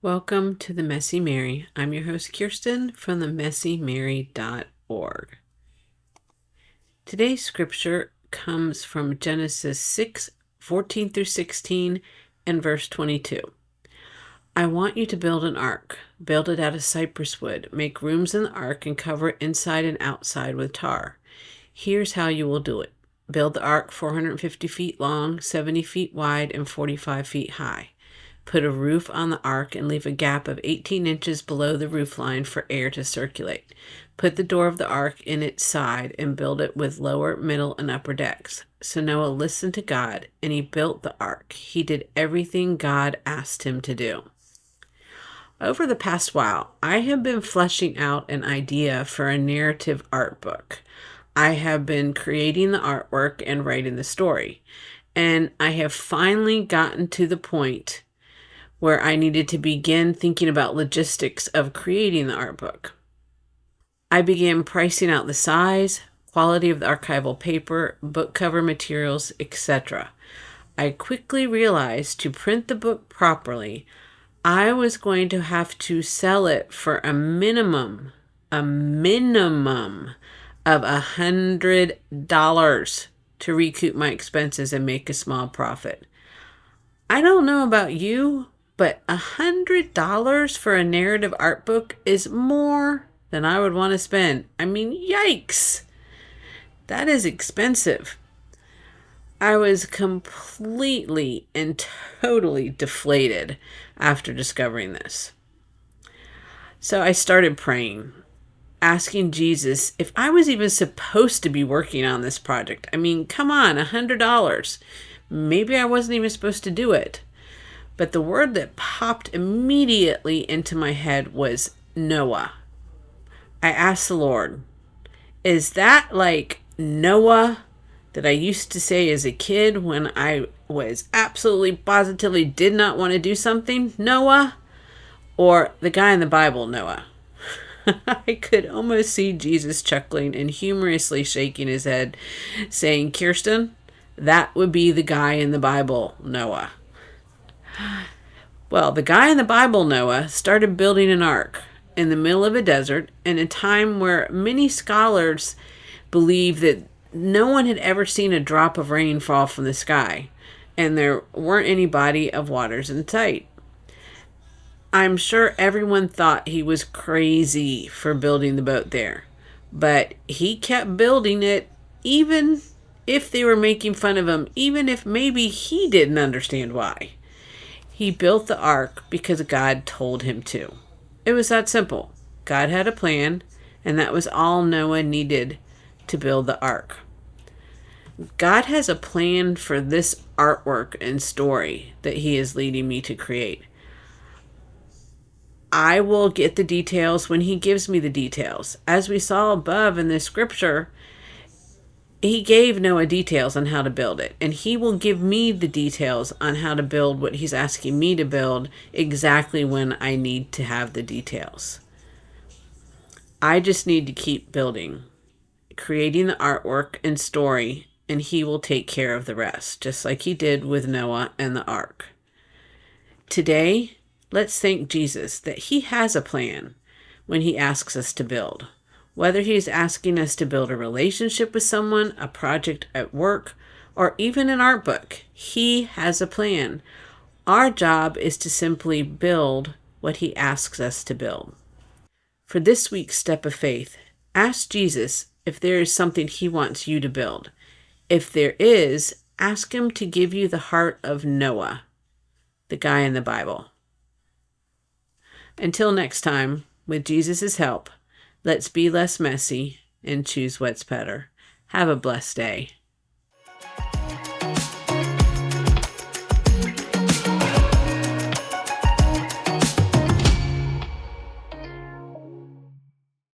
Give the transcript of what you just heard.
Welcome to the Messy Mary. I'm your host, Kirsten, from themessymary.org. Today's scripture comes from Genesis 6:14 through 16 and verse 22. I want you to build an ark. Build it out of cypress wood. Make rooms in the ark and cover it inside and outside with tar. Here's how you will do it. Build the ark 450 feet long, 70 feet wide, and 45 feet high. Put a roof on the ark and leave a gap of 18 inches below the roof line for air to circulate. Put the door of the ark in its side and build it with lower, middle, and upper decks. So Noah listened to God and he built the ark. He did everything God asked him to do. Over the past while, I have been fleshing out an idea for a narrative art book. I have been creating the artwork and writing the story. And I have finally gotten to the point where I needed to begin thinking about logistics of creating the art book. I began pricing out the size, quality of the archival paper, book cover materials, etc. I quickly realized to print the book properly, I was going to have to sell it for a minimum of $100 to recoup my expenses and make a small profit. I don't know about you, but $100 for a narrative art book is more than I would want to spend. I mean, yikes! That is expensive. I was completely and totally deflated after discovering this. So I started praying, asking Jesus if I was even supposed to be working on this project. I mean, come on, $100. Maybe I wasn't even supposed to do it. But the word that popped immediately into my head was Noah. I asked the Lord, is that like Noah that I used to say as a kid when I was absolutely positively did not want to do something? Noah? Or the guy in the Bible, Noah? I could almost see Jesus chuckling and humorously shaking his head, saying, Kirsten, that would be the guy in the Bible, Noah. Well, the guy in the Bible, Noah, started building an ark in the middle of a desert in a time where many scholars believe that no one had ever seen a drop of rain fall from the sky, and there weren't any body of waters in sight. I'm sure everyone thought he was crazy for building the boat there, but he kept building it even if they were making fun of him, even if maybe he didn't understand why. He built the ark because God told him to. It was that simple. God had a plan, and that was all Noah needed to build the ark. God has a plan for this artwork and story that he is leading me to create. I will get the details when he gives me the details. As we saw above in this scripture, he gave Noah details on how to build it, and he will give me the details on how to build what he's asking me to build exactly when I need to have the details. I just need to keep building, creating the artwork and story, and he will take care of the rest, just like he did with Noah and the ark. Today, let's thank Jesus that he has a plan when he asks us to build. Whether he's asking us to build a relationship with someone, a project at work, or even an art book, he has a plan. Our job is to simply build what he asks us to build. For this week's step of faith, ask Jesus if there is something he wants you to build. If there is, ask him to give you the heart of Noah, the guy in the Bible. Until next time, with Jesus' help, let's be less messy and choose what's better. Have a blessed day.